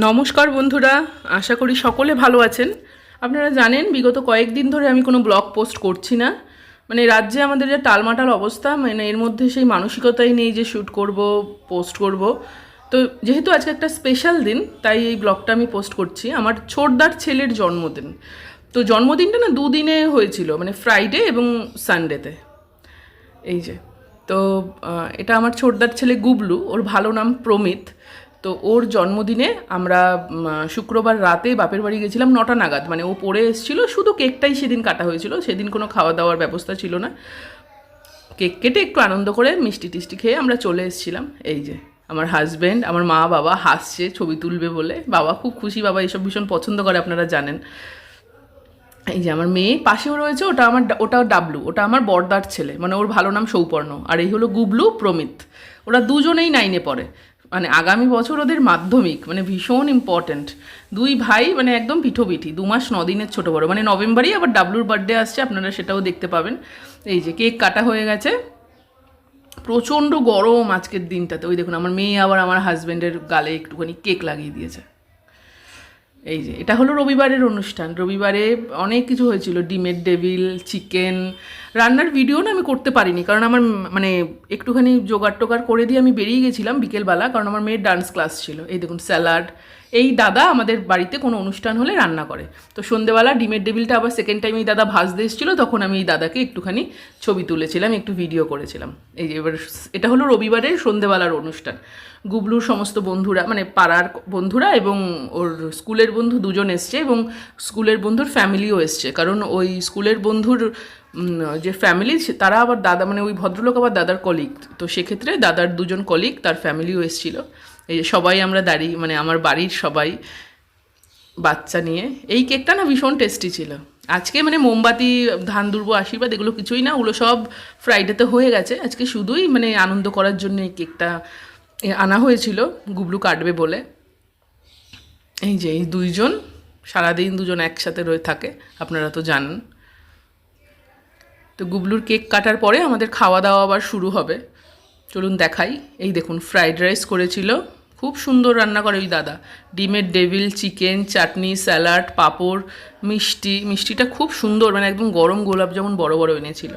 নমস্কার বন্ধুরা, আশা করি সকলে ভালো আছেন। আপনারা জানেন বিগত কয়েকদিন ধরে আমি কোনো ব্লগ পোস্ট করছি না। মানে রাজ্যে আমাদের যে টালমাটাল অবস্থা, মানে এর মধ্যে সেই মানসিকতাই নেই যে শ্যুট করব, পোস্ট করব। তো যেহেতু আজকে একটা স্পেশাল দিন, তাই এই ব্লগটা আমি পোস্ট করছি। আমার ছোটদার ছেলের জন্মদিন। তো জন্মদিনটা না দুদিনে হয়েছিল, মানে ফ্রাইডে এবং সানডেতে। এই যে, তো এটা আমার ছোটদার ছেলে গুবলু, ওর ভালো নাম প্রমিত। তো ওর জন্মদিনে আমরা শুক্রবার রাতে বাপের বাড়ি গেছিলাম 9টা নাগাদ। মানে ও পড়ে এসেছিলো, শুধু কেকটাই সেদিন কাটা হয়েছিল। সেদিন কোনো খাওয়া দাওয়ার ব্যবস্থা ছিল না। কেক কেটে একটু আনন্দ করে মিষ্টি টিষ্টি খেয়ে আমরা চলে এসেছিলাম। এই যে আমার হাজব্যান্ড, আমার মা বাবা হাসছে ছবি তুলবে বলে। বাবা খুব খুশি, বাবা এসব ভীষণ পছন্দ করে, আপনারা জানেন। এই যে আমার মেয়ে পাশেও রয়েছে, ওটা ডাবলু, ওটা আমার বড়দার ছেলে, মানে ওর ভালো নাম সৌপর্ণ। আর এই হলো গুবলু প্রমিত। ওরা দুজনেই 9-এ পড়ে। মানে আগামী বছর ওদের মাধ্যমিক, মানে ভীষণ ইম্পর্ট্যান্ট। দুই ভাই মানে একদম পিঠোপিঠি, 2 মাস 9 দিনের ছোটো বড়ো। মানে নভেম্বরেই আবার ডাবলুর বার্থডে আসছে, আপনারা সেটাও দেখতে পাবেন। এই যে কেক কাটা হয়ে গেছে। প্রচণ্ড গরম আজকের দিনটাতে। ওই দেখুন আমার মেয়ে আবার আমার হাজব্যান্ডের গালে একটুখানি কেক লাগিয়ে দিয়েছে। এই যে এটা হলো রবিবারের অনুষ্ঠান। রবিবারে অনেক কিছু হয়েছিল, ডিমের ডেভিল, চিকেন। রান্নার ভিডিও না আমি করতে পারিনি, কারণ আমার মানে একটুখানি জোগাড় টোগাড় করে দিয়ে আমি বেরিয়ে গেছিলাম বিকেলবেলা, কারণ আমার মেয়ের ডান্স ক্লাস ছিল। এই দেখুন স্যালাড। এই দাদা আমাদের বাড়িতে কোনো অনুষ্ঠান হলে রান্না করে। তো সন্ধেবেলা ডিমের ডেভিলটা আবার সেকেন্ড টাইম এই দাদা ভাজতে এসেছিলো, তখন আমি এই দাদাকে একটুখানি ছবি তুলেছিলাম, একটু ভিডিও করেছিলাম। এই যে এবার এটা হলো রবিবারের সন্ধেবেলার অনুষ্ঠান। গুবলুর সমস্ত বন্ধুরা, মানে পাড়ার বন্ধুরা এবং ওর স্কুলের বন্ধু দুজন এসছে, এবং স্কুলের বন্ধুর ফ্যামিলিও এসছে। কারণ ওই স্কুলের বন্ধুর যে ফ্যামিলি, তারা আবার দাদা, মানে ওই ভদ্রলোক আবার দাদার কলিগ। তো সেক্ষেত্রে দাদার দুজন কলিগ, তার ফ্যামিলিও এসেছিলো। এই যে সবাই আমরা দাঁড়িয়ে, মানে আমার বাড়ির সবাই বাচ্চা নিয়ে। এই কেকটা না ভীষণ টেস্টি ছিল। আজকে মানে মোমবাতি, ধান দুর্ব, আশীর্বাদ এগুলো কিছুই না, ওগুলো সব ফ্রাইডেতে হয়ে গেছে। আজকে শুধুই মানে আনন্দ করার জন্য এই কেকটা আনা হয়েছিল, গুবলু কাটবে বলে। এই যে এই দুইজন সারাদিন দুজন একসাথে রয়ে থাকে, আপনারা তো জানেন। তো গুবলুর কেক কাটার পরে আমাদের খাওয়া দাওয়া আবার শুরু হবে। চলুন দেখাই। এই দেখুন ফ্রাইড রাইস করেছিল, খুব সুন্দর রান্না করে ওই দাদা। ডিমের ডেভিল, চিকেন, চাটনি, স্যালাড, পাঁপড়, মিষ্টিটা খুব সুন্দর, মানে একদম গরম গোলাপ যেমন বড় বড় এনেছিল।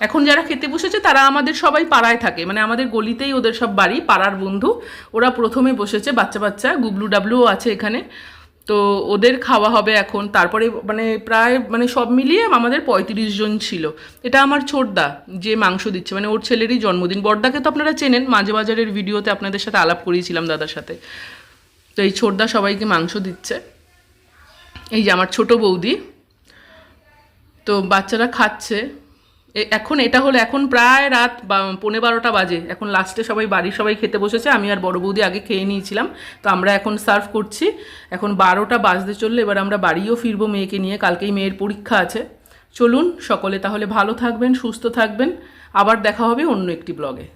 এখন যারা খেতে বসেছে তারা আমাদের সবাই পাড়ায় থাকে, মানে আমাদের গলিতেই ওদের সব বাড়ি, পাড়ার বন্ধু। ওরা প্রথমে বসেছে, বাচ্চা বাচ্চা, গুবলু ডাবলুও আছে এখানে। তো ওদের খাওয়া হবে এখন। তারপরে মানে প্রায় মানে সব মিলিয়ে আমাদের 35 জন ছিল। এটা আমার ছোটদা যে মাংস দিচ্ছে, মানে ওর ছেলেরই জন্মদিন। বড়দাকে তো আপনারা চেনেন, মাঝে বাজারের ভিডিওতে আপনাদের সাথে আলাপ করিয়েছিলাম দাদার সাথে। তো এই ছোটদা সবাইকে মাংস দিচ্ছে। এই যে আমার ছোট বৌদি। তো বাচ্চারা খাচ্ছে এখন। এটা হলো এখন প্রায় রাত 11:15 বাজে। এখন লাস্টে সবাই বাড়ির সবাই খেতে বসেছে, আমি আর বড় বৌদি আগে খেয়ে নিয়েছিলাম। তো আমরা এখন সার্ভ করছি। এখন 12টা বাজতে চললে, এবার আমরা বাড়িও ফিরবো মেয়েকে নিয়ে, কালকেই মেয়ের পরীক্ষা আছে। চলুন সকলে তাহলে ভালো থাকবেন, সুস্থ থাকবেন। আবার দেখা হবে অন্য একটি ব্লগে।